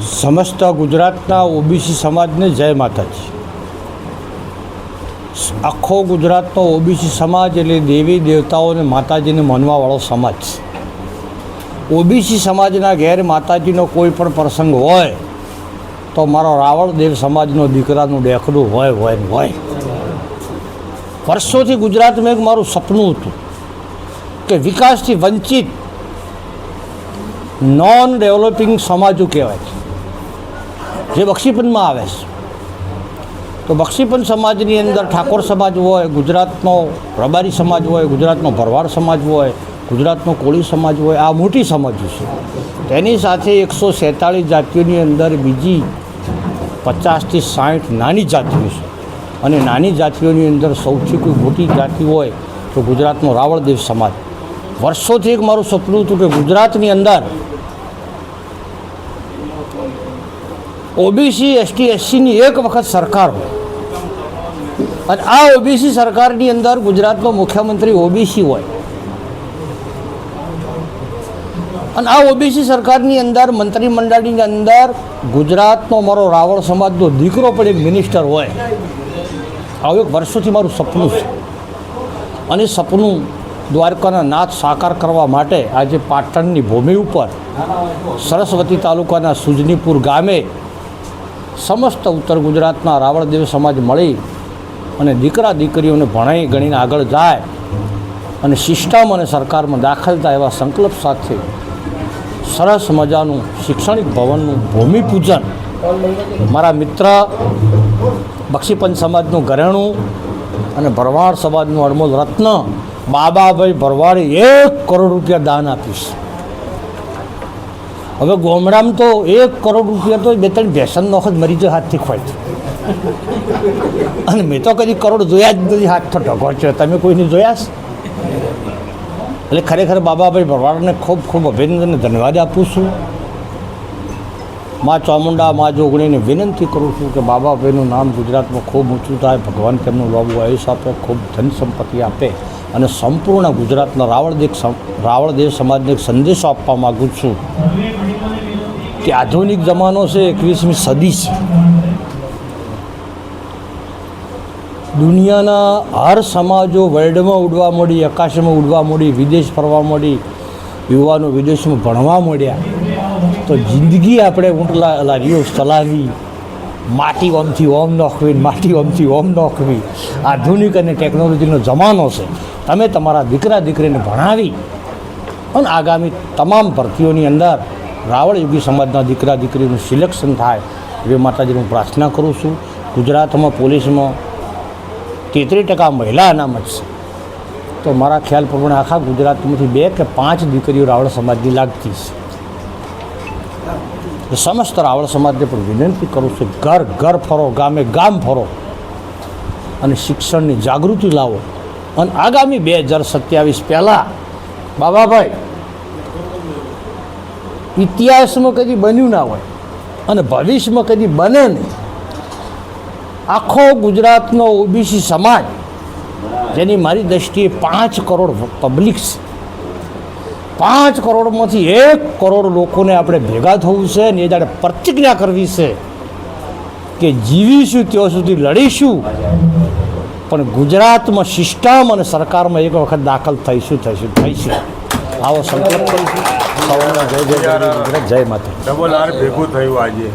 સમસ્ત ગુજરાતના ઓબીસી સમાજને જય માતાજી. આખો ગુજરાતનો ઓબીસી સમાજ એટલે દેવી દેવતાઓને માતાજીને માનવાવાળો સમાજ. ઓબીસી સમાજના ઘેર માતાજીનો કોઈ પણ પ્રસંગ હોય તો મારો રાવળ દેવ સમાજનો દીકરાનું ડેખડું હોય. વર્ષોથી ગુજરાતમાં એક મારું સપનું હતું કે વિકાસથી વંચિત નોન ડેવલપિંગ સમાજો કહેવાય છે જે બક્ષીપંથમાં આવે છે. તો બક્ષીપંથ સમાજની અંદર ઠાકોર સમાજ હોય, ગુજરાતનો રબારી સમાજ હોય, ગુજરાતનો ભરવાડ સમાજ હોય, ગુજરાતનો કોળી સમાજ હોય, આ મોટી સમાજો છે. તેની સાથે 147 જાતિઓની અંદર બીજી 50 થી 60 નાની જાતિઓ છે. અને નાની જાતિઓની અંદર સૌથી કોઈ મોટી જાતિ હોય તો ગુજરાતનો રાવળદેવ સમાજ. વર્ષોથી એક મારું સપનું હતું કે ગુજરાતની અંદર ઓબીસી એસટી એસસીની એક વખત સરકાર હોય અને આ ઓબીસી સરકારની અંદર ગુજરાતનો મુખ્યમંત્રી ઓબીસી હોય અને આ ઓબીસી સરકારની અંદર મંત્રીમંડળની અંદર ગુજરાતનો મારો રાવળ સમાજનો દીકરો પણ એક મિનિસ્ટર હોય. આવું એક વર્ષોથી મારું સપનું છે અને સપનું દ્વારકાના નાથ સાકાર કરવા માટે આજે પાટણની ભૂમિ ઉપર સરસ્વતી તાલુકાના સુજનીપુર ગામે સમસ્ત ઉત્તર ગુજરાતના રાવળદેવ સમાજ મળી અને દીકરા દીકરીઓને ભણાઈ ગણીને આગળ જાય અને સિસ્ટમ અને સરકારમાં દાખલ થાય એવા સંકલ્પ સાથે સરસ મજાનું શૈક્ષણિક ભવનનું ભૂમિપૂજન મારા મિત્ર બક્ષીપંથ સમાજનું ઘરેણું અને ભરવાડ સમાજનું અણમોલ રત્ન બાબાભાઈ ભરવાડે 1 કરોડ રૂપિયા દાન આપીશ. હવે ગોમડામાં તો 1 કરોડ રૂપિયા તો 2-3 ભેસનનો વખત મરી જાય હાથથી ખોય અને મેં તો કદી કરોડ જોયા જ નથી. હાથ ઢગો છે, તમે કોઈને જોયા છે? એટલે ખરેખર બાબાભાઈ ભરવાડને ખૂબ ખૂબ અભિનંદન ધન્યવાદ આપું છું. મા ચામુંડા મા જોગણીને વિનંતી કરું છું કે બાબાભાઈનું નામ ગુજરાતમાં ખૂબ ઊંચું થાય, ભગવાન તેમનું લાંબુ આયુષ્ય આપે, ખૂબ ધન સંપત્તિ આપે અને સંપૂર્ણ ગુજરાતના રાવળદેવ સમાજને એક સંદેશો આપવા માગું છું કે આધુનિક જમાનો છે, 21મી સદી છે. દુનિયાના હર સમાજો વર્લ્ડમાં ઉડવા મળી, આકાશમાં ઉડવા મળી, વિદેશ ફરવા મળી, યુવાનો વિદેશમાં ભણવા મળ્યા. તો જિંદગી આપણે ઊંટ લારીઓ ચલાવી, માટી ઓમથી ઓમ નોખવી, માટી ઓમથી ઓમ નોખવી. આધુનિક અને ટેકનોલોજીનો જમાનો છે. તમે તમારા દીકરા દીકરીને ભણાવી અને આગામી તમામ ભરતીઓની અંદર રાવળયુગી સમાજના દીકરા દીકરીનું સિલેક્શન થાય એવી માતાજીને હું પ્રાર્થના કરું છું. ગુજરાતમાં પોલીસમાં 33% મહિલા અનામત છે. તો મારા ખ્યાલ પ્રમાણે આખા ગુજરાતમાંથી 2 કે 5 દીકરીઓ રાવળ સમાજની લાગતી છે. સમસ્ત રાવળ સમાજને પણ વિનંતી કરું છું, ઘર ઘર ફરો, ગામે ગામ ફરો અને શિક્ષણની જાગૃતિ લાવો. અને આગામી 2027 પહેલાં બાબાભાઈ ઇતિહાસમાં કદી બન્યું ના હોય અને ભવિષ્યમાં કદી બને નહીં. આખો ગુજરાતનો ઓબીસી સમાજ જેની મારી દૃષ્ટિએ 5 કરોડ પબ્લિક છે, 5 કરોડમાંથી 1 કરોડ લોકોને આપણે ભેગા થવું છે અને એ જાણે પ્રતિજ્ઞા કરવી છે કે જીવીશું ત્યાં સુધી લડીશું પણ ગુજરાતમાં સિસ્ટમ અને સરકારમાં એક વખત દાખલ થઈશું. આવો સંકલ્પ કરીશું. જય માતા. ડબલ આર ભેગું થયું આજે.